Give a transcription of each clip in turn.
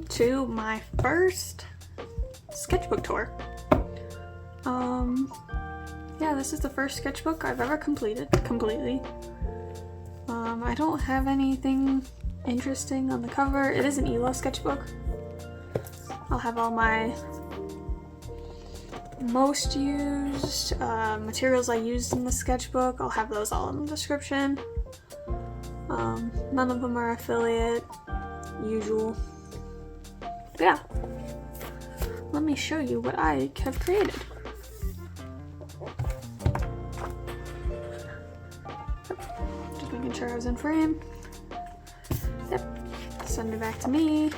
welcome to my first sketchbook tour. Yeah, this is the first sketchbook I've ever completed completely. I don't have anything interesting on the cover. It is an ELO sketchbook. I'll have all my most used materials I used in the sketchbook. I'll have those all in the description. None of them are affiliate, usual. But yeah, let me show you what I have created. Just making sure I was in frame. Yep, send it back to me.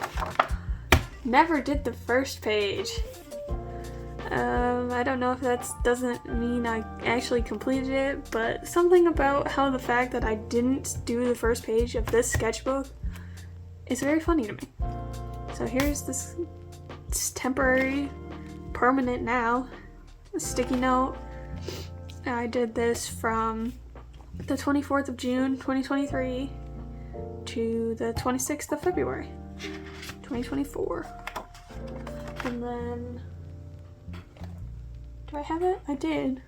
Never did the first page. I don't know if that doesn't mean I actually completed it, but something about how the fact that I didn't do the first page of this sketchbook is very funny to me. So here's this temporary, permanent now, sticky note. I did this from the 24th of June, 2023 to the 26th of February, 2024. And then, do I have it? I did.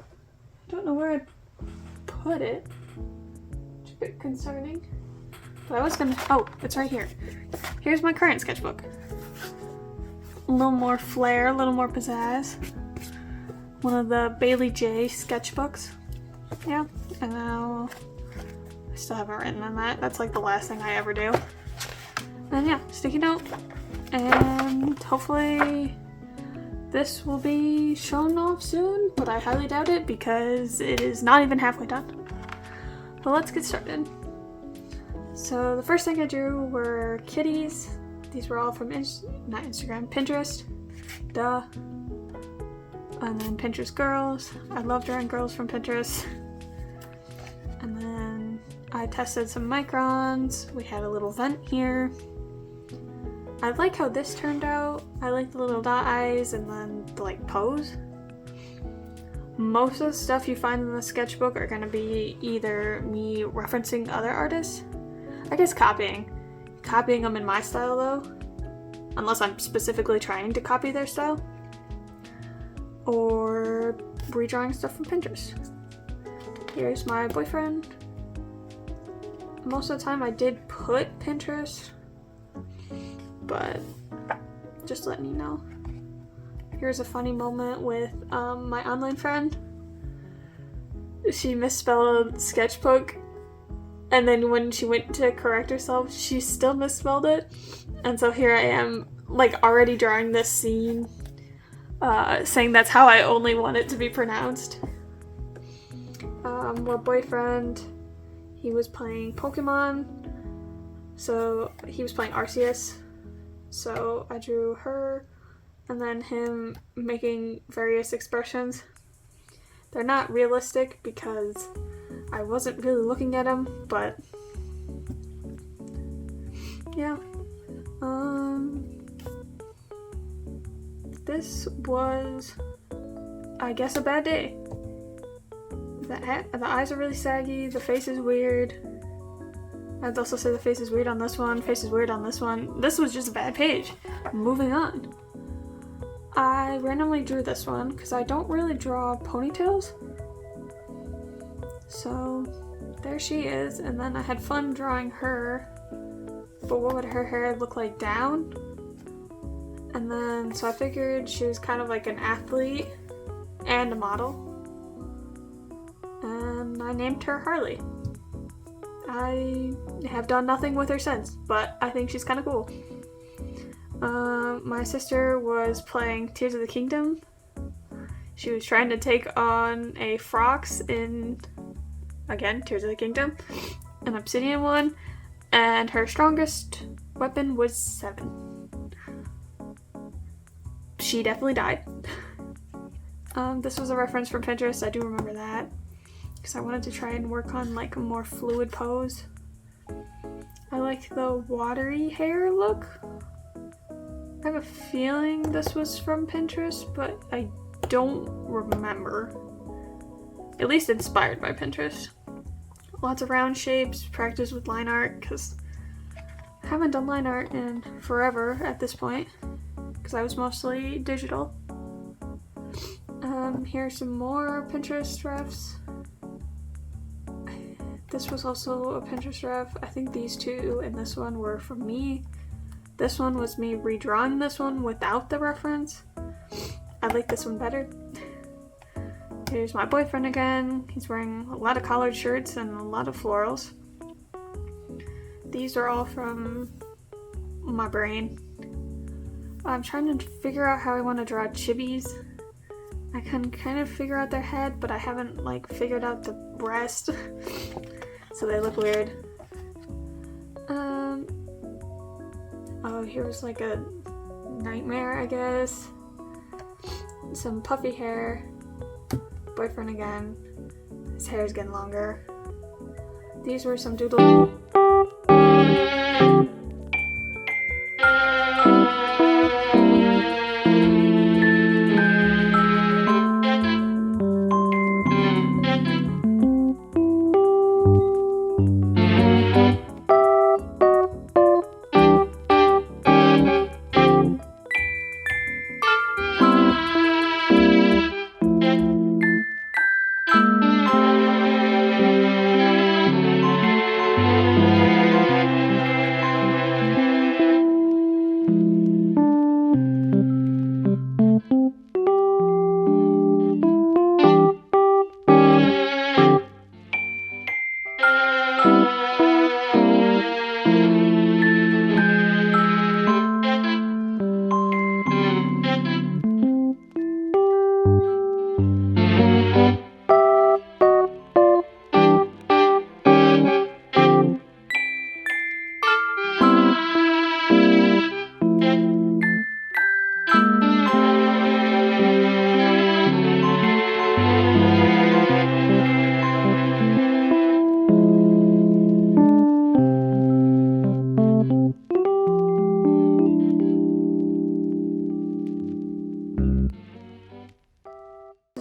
I don't know where I put it. It's a bit concerning. But I was gonna, oh, it's right here. Here's my current sketchbook. A little more flair, a little more pizzazz. One of the Bailey J sketchbooks. Yeah, and now I still haven't written on that. That's like the last thing I ever do. And yeah, sticky note. And hopefully this will be shown off soon, but I highly doubt it because it is not even halfway done. But let's get started. So the first thing I drew were kitties. These were all from not Instagram, Pinterest. Duh. And then Pinterest girls. I love drawing girls from Pinterest. And then I tested some microns. We had a little vent here. I like how this turned out. I like the little dot eyes and then the like pose. Most of the stuff you find in the sketchbook are gonna be either me referencing other artists. I guess copying them in my style though, unless I'm specifically trying to copy their style, or redrawing stuff from Pinterest. Here's my boyfriend. Most of the time I did put Pinterest, but just letting you know. Here's a funny moment with my online friend. She misspelled sketchbook, and then when she went to correct herself, she still misspelled it. And so here I am, like, already drawing this scene, saying that's how I only want it to be pronounced. My boyfriend, he was playing Pokemon, so he was playing Arceus. So I drew her, and then him making various expressions. They're not realistic because I wasn't really looking at him, but yeah. This was, I guess, a bad day. The eyes are really saggy, the face is weird. I'd also say the face is weird on this one, face is weird on this one. This was just a bad page. Moving on. I randomly drew this one because I don't really draw ponytails. So there she is, and then I had fun drawing her, but what would her hair look like down? And then, so I figured she was kind of like an athlete and a model, and I named her Harley. I have done nothing with her since, but I think she's kind of cool. My sister was playing Tears of the Kingdom. She was trying to take on a Frox in, again, Tears of the Kingdom, an obsidian one, and her strongest weapon was 7. She definitely died. This was a reference from Pinterest, I do remember that, because I wanted to try and work on like a more fluid pose. I like the watery hair look. I have a feeling this was from Pinterest, but I don't remember. At least inspired by Pinterest. Lots of round shapes, practice with line art, because I haven't done line art in forever at this point, because I was mostly digital. Here's some more Pinterest refs. This was also a Pinterest ref. I think these two and this one were from me. This one was me redrawing this one without the reference. I like this one better. Here's my boyfriend again. He's wearing a lot of collared shirts and a lot of florals. These are all from my brain. I'm trying to figure out how I want to draw chibis. I can kind of figure out their head, but I haven't like figured out the breast. So they look weird. Oh, here's like a nightmare, I guess. Some puffy hair. Boyfriend again. His hair is getting longer. These were some doodles.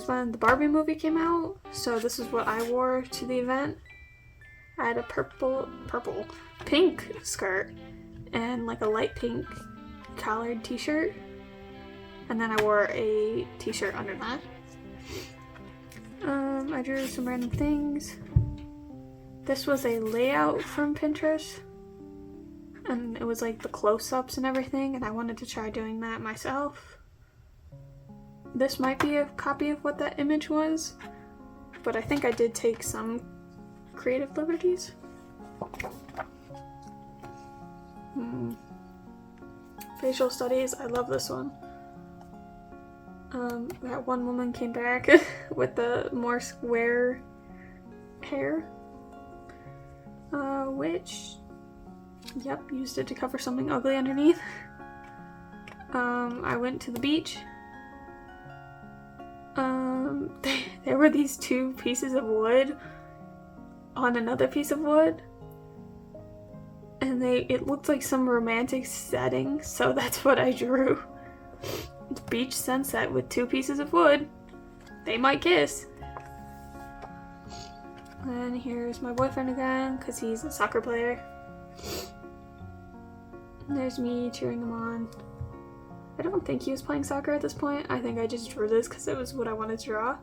When the Barbie movie came out, so this is what I wore to the event. I had a pink skirt and like a light pink collared t-shirt, and then I wore a t-shirt under that. I drew some random things. This was a layout from Pinterest, and it was like the close-ups and everything, and I wanted to try doing that myself. This might be a copy of what that image was, but I think I did take some creative liberties. Facial studies, I love this one. That one woman came back with the more square hair, which, yep, used it to cover something ugly underneath. I went to the beach. There were these two pieces of wood on another piece of wood, and it looked like some romantic setting, so that's what I drew. Beach sunset with two pieces of wood. They might kiss. And here's my boyfriend again, because he's a soccer player. And there's me cheering him on. I don't think he was playing soccer at this point. I think I just drew this because it was what I wanted to draw.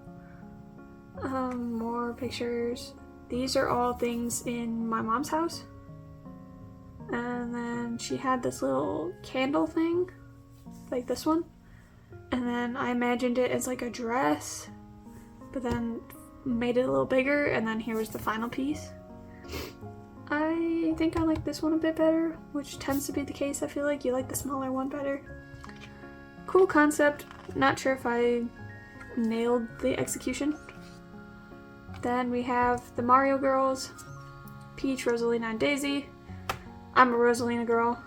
More pictures. These are all things in my mom's house. And then she had this little candle thing, like this one. And then I imagined it as like a dress, but then made it a little bigger, and then here was the final piece. I think I like this one a bit better, which tends to be the case. I feel like you like the smaller one better. Cool concept. Not sure if I nailed the execution. Then we have the Mario girls. Peach, Rosalina, and Daisy. I'm a Rosalina girl.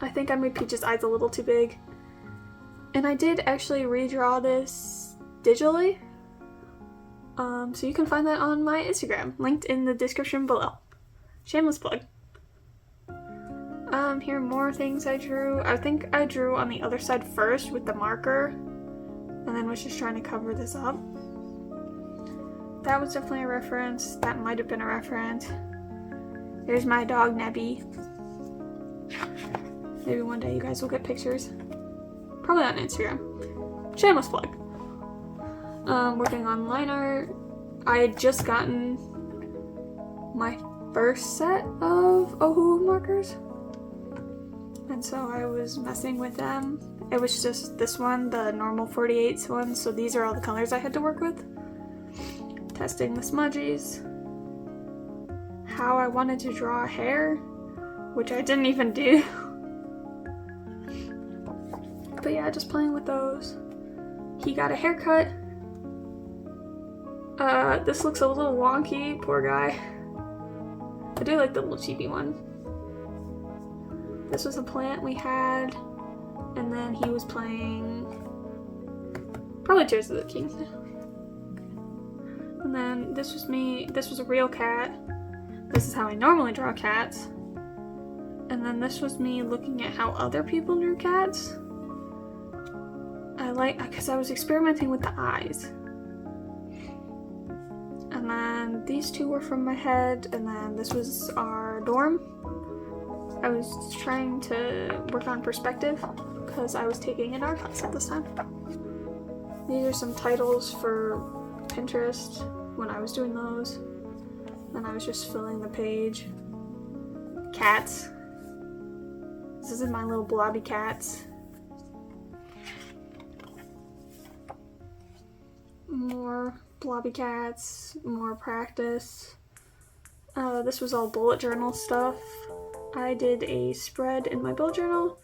I think I made Peach's eyes a little too big. And I did actually redraw this digitally. So you can find that on my Instagram, linked in the description below. Shameless plug. Here are more things I drew. I think I drew on the other side first with the marker, and then was just trying to cover this up. That was definitely a reference. That might have been a reference. There's my dog, Nebby. Maybe one day you guys will get pictures. Probably on Instagram. Shameless plug. Working on line art. I had just gotten my first set of Ohu markers. And so I was messing with them. It was just this one, the normal 48s one, so these are all the colors I had to work with. Testing the smudgies. How I wanted to draw hair, which I didn't even do. But yeah, just playing with those. He got a haircut. This looks a little wonky, poor guy. I do like the little chibi one. This was a plant we had, and then he was playing probably Tears of the King. And then this was me. This was a real cat. This is how I normally draw cats. And then this was me looking at how other people drew cats. Because I was experimenting with the eyes. And then these two were from my head, and then this was our dorm. I was trying to work on perspective because I was taking an art class at this time. These are some titles for Pinterest when I was doing those. And I was just filling the page. Cats. This is my little blobby cats. More blobby cats, more practice. This was all bullet journal stuff. I did a spread in my bullet journal.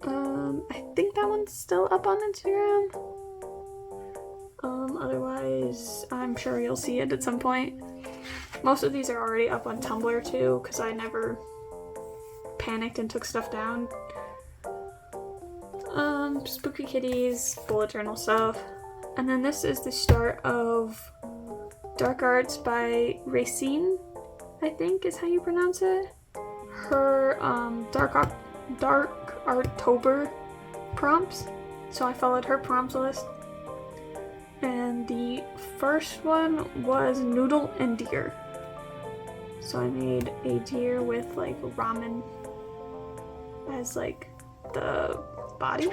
I think that one's still up on Instagram. Otherwise, I'm sure you'll see it at some point. Most of these are already up on Tumblr too, because I never panicked and took stuff down. Spooky kitties, bullet journal stuff. And then this is the start of Dark Arts by Racine, I think is how you pronounce it. Her Dark Artober prompts. So I followed her prompts list. And the first one was Noodle and Deer. So I made a deer with like ramen as like the body.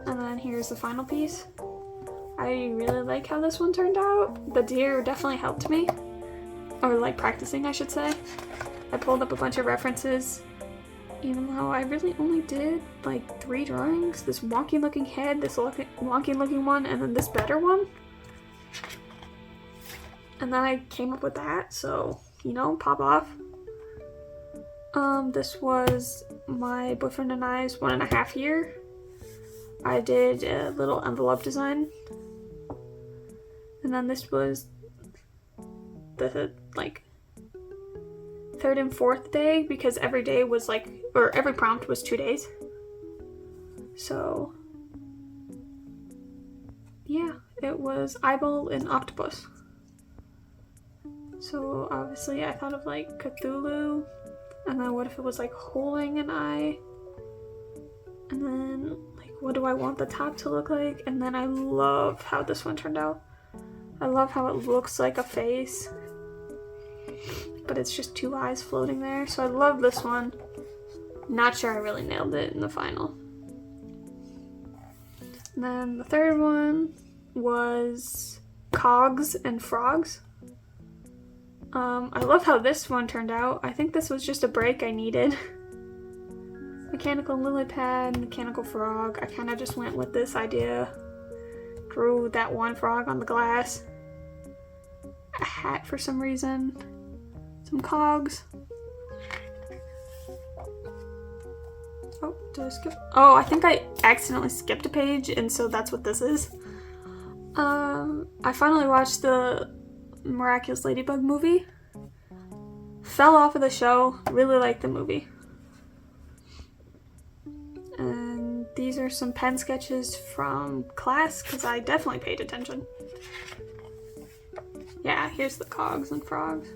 And then here's the final piece. I really like how this one turned out. The deer definitely helped me. Or like practicing, I should say. I pulled up a bunch of references, even though I really only did like 3 drawings. This wonky looking head, this wonky looking one, and then this better one. And then I came up with that, so, you know, pop off. This was my boyfriend and I's 1.5 year. I did a little envelope design. And then this was the, like, 3rd and 4th day, because every day was like, or every prompt was 2 days. So, yeah, it was eyeball and octopus. So obviously I thought of like Cthulhu, and then what if it was like holding an eye? And then like, what do I want the top to look like? And then I love how this one turned out. I love how it looks like a face, but it's just 2 eyes floating there. So I love this one. Not sure I really nailed it in the final. And then the 3rd one was cogs and frogs. I love how this one turned out. I think this was just a break I needed. Mechanical lily pad, mechanical frog. I kind of just went with this idea. Drew that one frog on the glass. A hat for some reason. Some cogs. Oh, did I skip? Oh, I think I accidentally skipped a page, and so that's what this is. I finally watched the Miraculous Ladybug movie. Fell off of the show. Really liked the movie. And these are some pen sketches from class, because I definitely paid attention. Yeah, here's the cogs and frogs.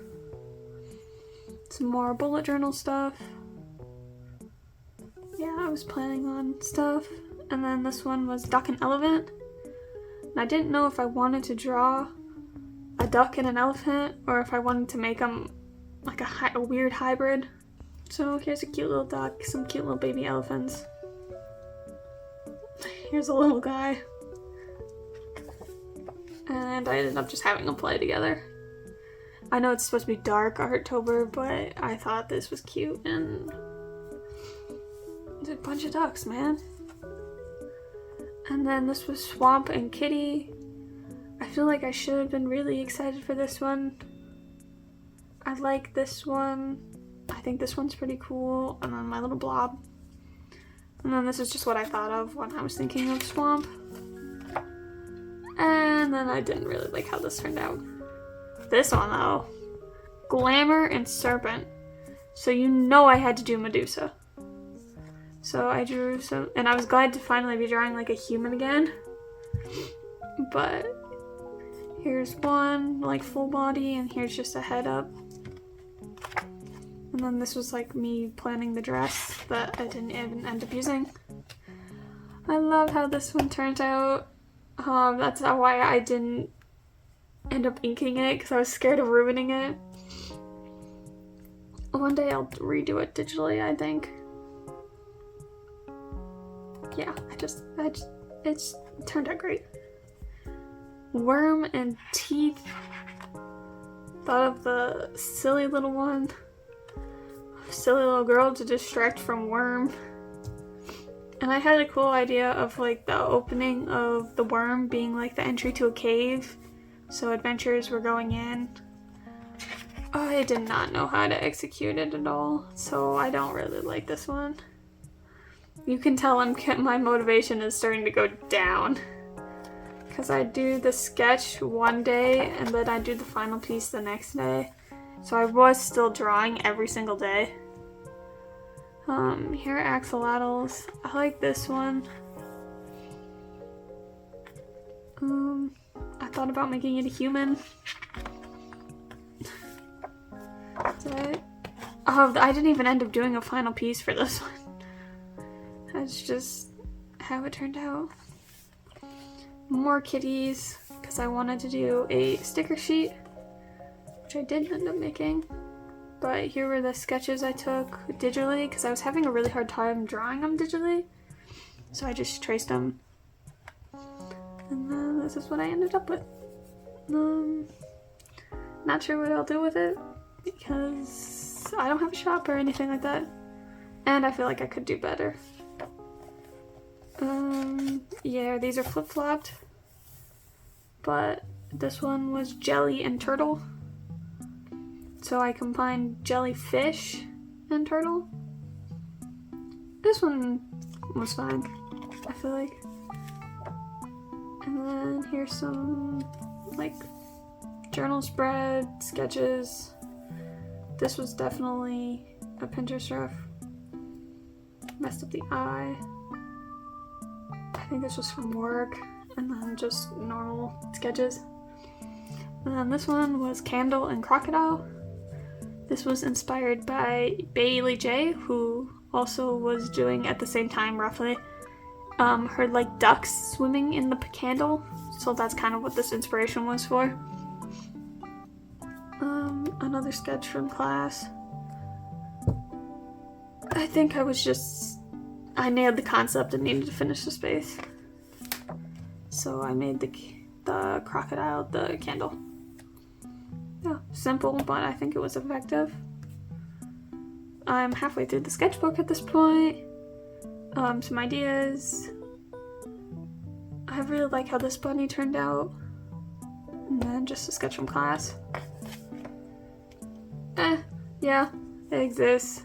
Some more bullet journal stuff. Yeah, I was planning on stuff. And then this one was duck and elephant. And I didn't know if I wanted to draw a duck and an elephant, or if I wanted to make them like a weird hybrid. So here's a cute little duck, some cute little baby elephants. Here's a little guy. And I ended up just having them play together. I know it's supposed to be dark October, but I thought this was cute, and it's a bunch of ducks, man. And then this was Swamp and Kitty. I feel like I should have been really excited for this one. I like this one. I think this one's pretty cool. And then my little blob. And then this is just what I thought of when I was thinking of Swamp. And then I didn't really like how this turned out. This one though, Glamour and Serpent. So you know I had to do Medusa. So I drew some, and I was glad to finally be drawing like a human again. But here's one like full body, and here's just a head up. And then this was like me planning the dress that I didn't even end up using. I love how this one turned out. That's why I didn't end up inking it, because I was scared of ruining it. One day I'll redo it digitally, I think. Yeah, it's turned out great. Worm and Teeth. Thought of the silly little one. Silly little girl to distract from Worm. And I had a cool idea of like the opening of the worm being like the entry to a cave. So adventurers were going in. I did not know how to execute it at all. So I don't really like this one. You can tell my motivation is starting to go down. Because I do the sketch one day and then I do the final piece the next day. So I was still drawing every single day. Here are axolotls. I like this one. I thought about making it a human. I didn't even end up doing a final piece for this one. That's just how it turned out. More kitties, because I wanted to do a sticker sheet, which I did end up making. But here were the sketches I took digitally, because I was having a really hard time drawing them digitally. So I just traced them. And then this is what I ended up with. Not sure what I'll do with it, because I don't have a shop or anything like that. And I feel like I could do better. Yeah, these are flip-flopped. But this one was jelly and turtle. So I combined jellyfish and turtle. This one was fine, I feel like. And then here's some like journal spread, sketches. This was definitely a Pinterest rough. Messed up the eye. I think this was from work, and then just normal sketches. And then this one was Candle and Crocodile. This was inspired by Bailey J, who also was doing at the same time roughly her like ducks swimming in the candle. So that's kind of what this inspiration was for. Another sketch from class. I think I nailed the concept and needed to finish the space. So I made the crocodile the candle. Yeah, simple, but I think it was effective. I'm halfway through the sketchbook at this point. Some ideas. I really like how this bunny turned out. And then just a sketch from class. Yeah, it exists.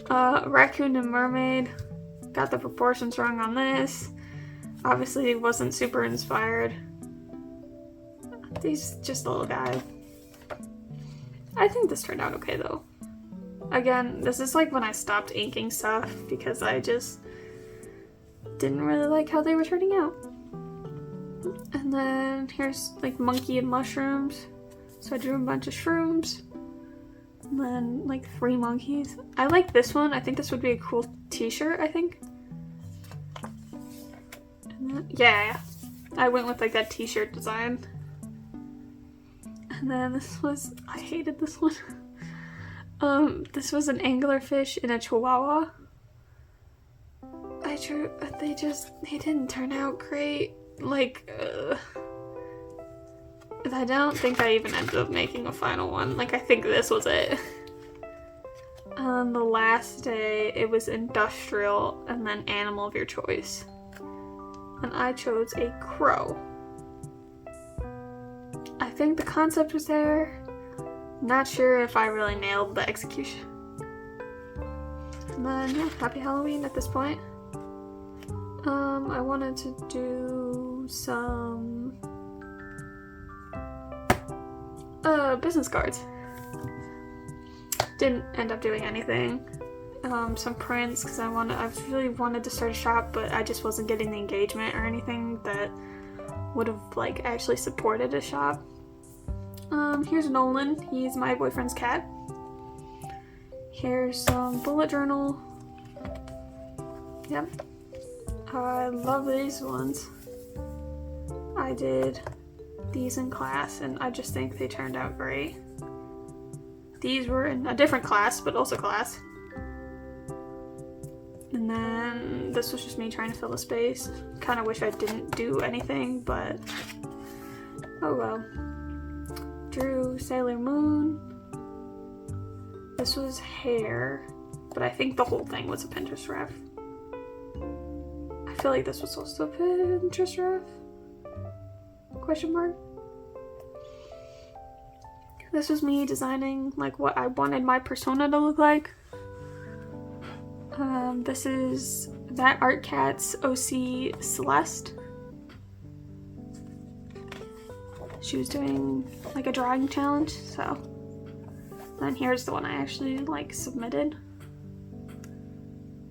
Raccoon and mermaid. Got the proportions wrong on this. Obviously wasn't super inspired. These just a little guy. I think this turned out okay though. Again, this is like when I stopped inking stuff because I just didn't really like how they were turning out. And then here's like monkey and mushrooms. So I drew a bunch of shrooms. And then like 3 monkeys. I like this one. I think this would be a cool t-shirt, I think. And then, yeah. I went with like that t-shirt design. And then this was, I hated this one. This was an anglerfish and a chihuahua. They didn't turn out great. Like, I don't think I even ended up making a final one. Like, I think this was it. On the last day, it was industrial and then animal of your choice. And I chose a crow. I think the concept was there. Not sure if I really nailed the execution. And then, yeah, happy Halloween at this point. I wanted to do some business cards. Didn't end up doing anything. Some prints because I really wanted to start a shop, but I just wasn't getting the engagement or anything that would have like actually supported a shop. Here's Nolan. He's my boyfriend's cat. Here's some bullet journal. Yep. I love these ones. I did these in class and I just think they turned out great. These were in a different class, but also class. And then this was just me trying to fill the space. Kind of wish I didn't do anything, but oh well. Drew Sailor Moon. This was hair, but I think the whole thing was a Pinterest ref. I feel like this was also a Pinterest ref? Question mark? This was me designing like what I wanted my persona to look like. This is that Art Cat's OC Celeste. She was doing like a drawing challenge, so. And here's the one I actually like submitted.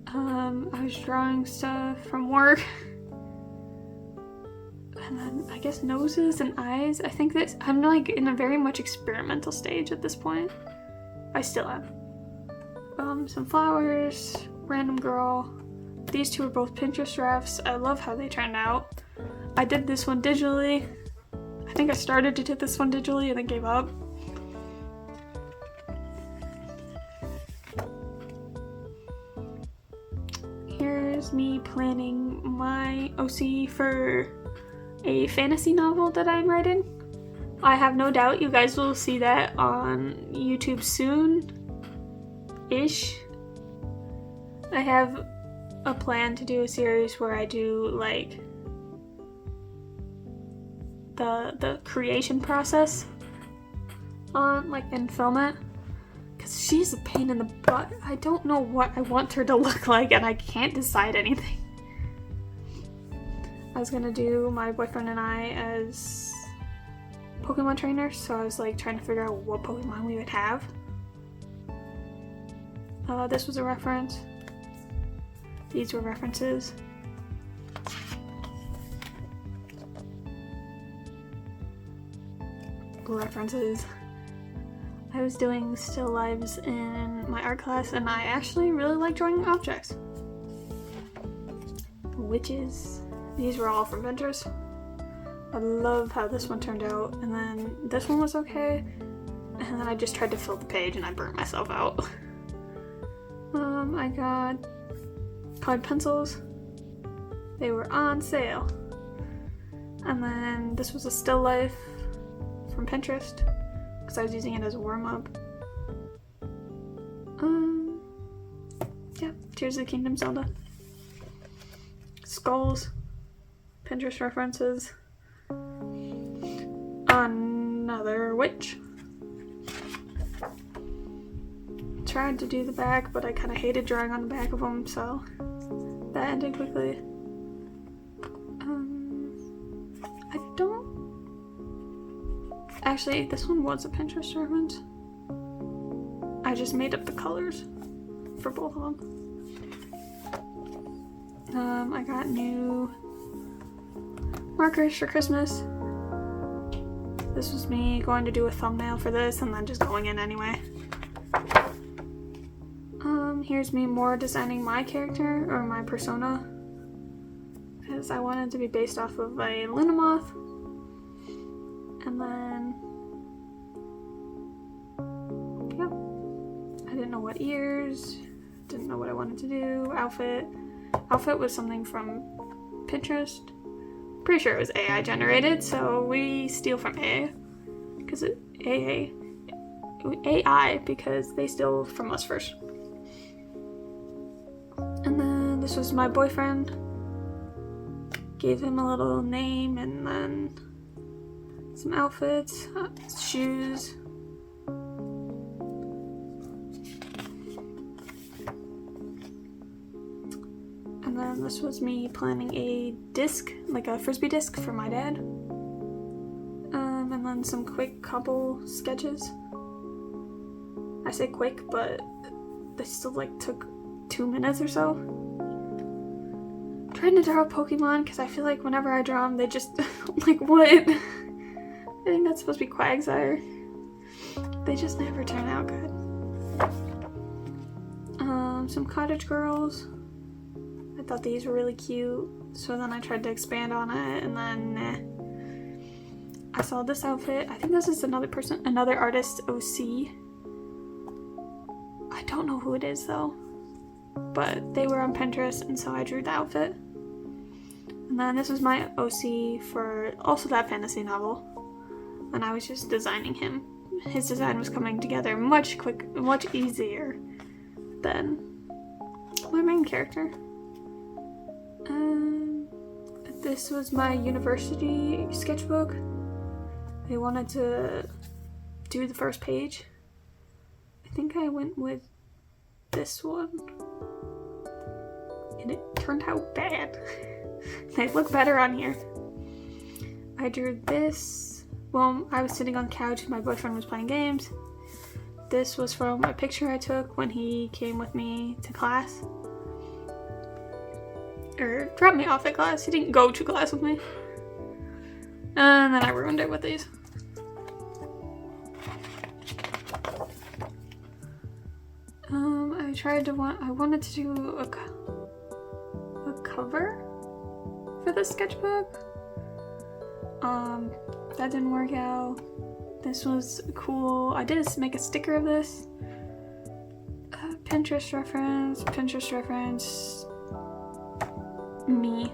I was drawing stuff from work. And then I guess noses and eyes. I think that I'm like in a very much experimental stage at this point. I still am. Some flowers, random girl. These two are both Pinterest refs. I love how they turned out. I did this one digitally. I think I started to do this one digitally and then gave up. Here's me planning my OC for a fantasy novel that I'm writing. I have no doubt you guys will see that on YouTube soon-ish. I have a plan to do a series where I do like the creation process on like and film it, because she's a pain in the butt. I don't know what I want her to look like and I can't decide anything. I was gonna do my boyfriend and I as Pokemon trainers, so I was like trying to figure out what Pokemon we would have. This was a reference. These were references. References. I was doing still lives in my art class and I actually really like drawing objects. Witches. These were all from Pinterest. I love how this one turned out, and then this one was okay, and then I just tried to fill the page and I burnt myself out. I got colored pencils. They were on sale. And then this was a still life from Pinterest because I was using it as a warm-up. Yeah, Tears of the Kingdom Zelda. Skulls. Pinterest references. Another witch. Tried to do the back, but I kind of hated drawing on the back of them, so that ended quickly. I don't... Actually, this one was a Pinterest reference. I just made up the colors for both of them. I got new markers for Christmas. This was me going to do a thumbnail for this and then just going in anyway. Here's me more designing my character or my persona, because I wanted to be based off of a Lunamoth. And then, yeah, didn't know what ears, didn't know what I wanted to do. Outfit was something from Pinterest. Pretty sure it was AI generated, so we steal from AI because they steal from us first. And then this was my boyfriend. Gave him a little name and then some outfits, shoes. And then this was me planning a disc, like a frisbee disc for my dad. And then some quick couple sketches. I say quick, but they still like took 2 minutes or so. I'm trying to draw Pokemon because I feel like whenever I draw them, they just like what? I think that's supposed to be Quagsire. They just never turn out good. Some cottage girls. I thought these were really cute, so then I tried to expand on it, and then I saw this outfit. I think this is another artist, OC. I don't know who it is though, but they were on Pinterest, and so I drew the outfit. And then this was my OC for also that fantasy novel, and I was just designing him. His design was coming together much easier than my main character. This was my university sketchbook. I wanted to do the first page. I think I went with this one. And it turned out bad. They look better on here. I drew this. Well, I was sitting on the couch and my boyfriend was playing games. This was from a picture I took when he came with me to class. Or dropped me off at class. He didn't go to class with me. And then I ruined it with these. I wanted to do a cover for the sketchbook. That didn't work out. This was cool. I did make a sticker of this. Pinterest reference, me.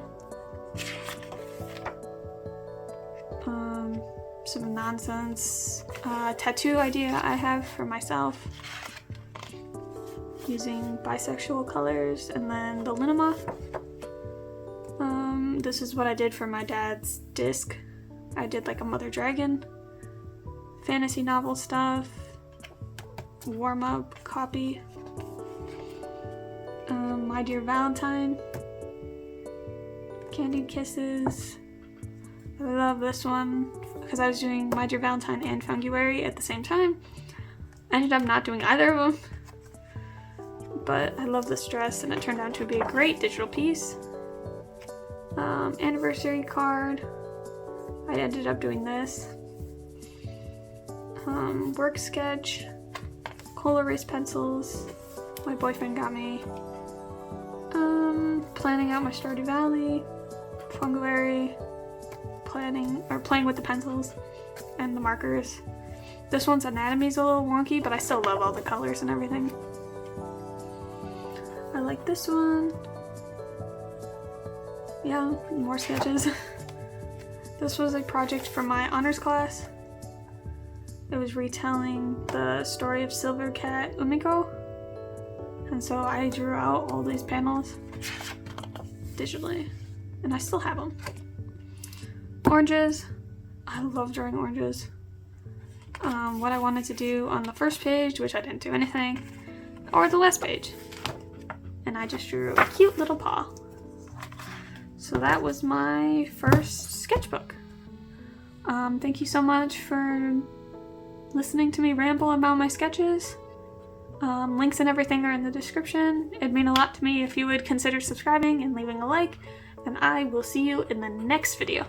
Some nonsense tattoo idea I have for myself using bisexual colors, and then the linima. This is what I did for my dad's disc. I did like a mother dragon, fantasy novel stuff, warm-up copy, My Dear Valentine, Candied Kisses. I love this one because I was doing My Dear Valentine and February at the same time. I ended up not doing either of them, but I love this dress and it turned out to be a great digital piece. Anniversary card. I ended up doing this. Work sketch. Coal erase pencils. My boyfriend got me. Planning out my Stardew Valley. February. Playing with the pencils and the markers. This one's anatomy's a little wonky, but I still love all the colors and everything. I like this one. Yeah, more sketches. This was a project for my honors class. It was retelling the story of Silver Cat Umiko. And so I drew out all these panels digitally. And I still have them. Oranges. I love drawing oranges. What I wanted to do on the first page, which I didn't do anything, or the last page. And I just drew a cute little paw. So that was my first sketchbook. Thank you so much for listening to me ramble about my sketches. Links and everything are in the description. It'd mean a lot to me if you would consider subscribing and leaving a like, and I will see you in the next video.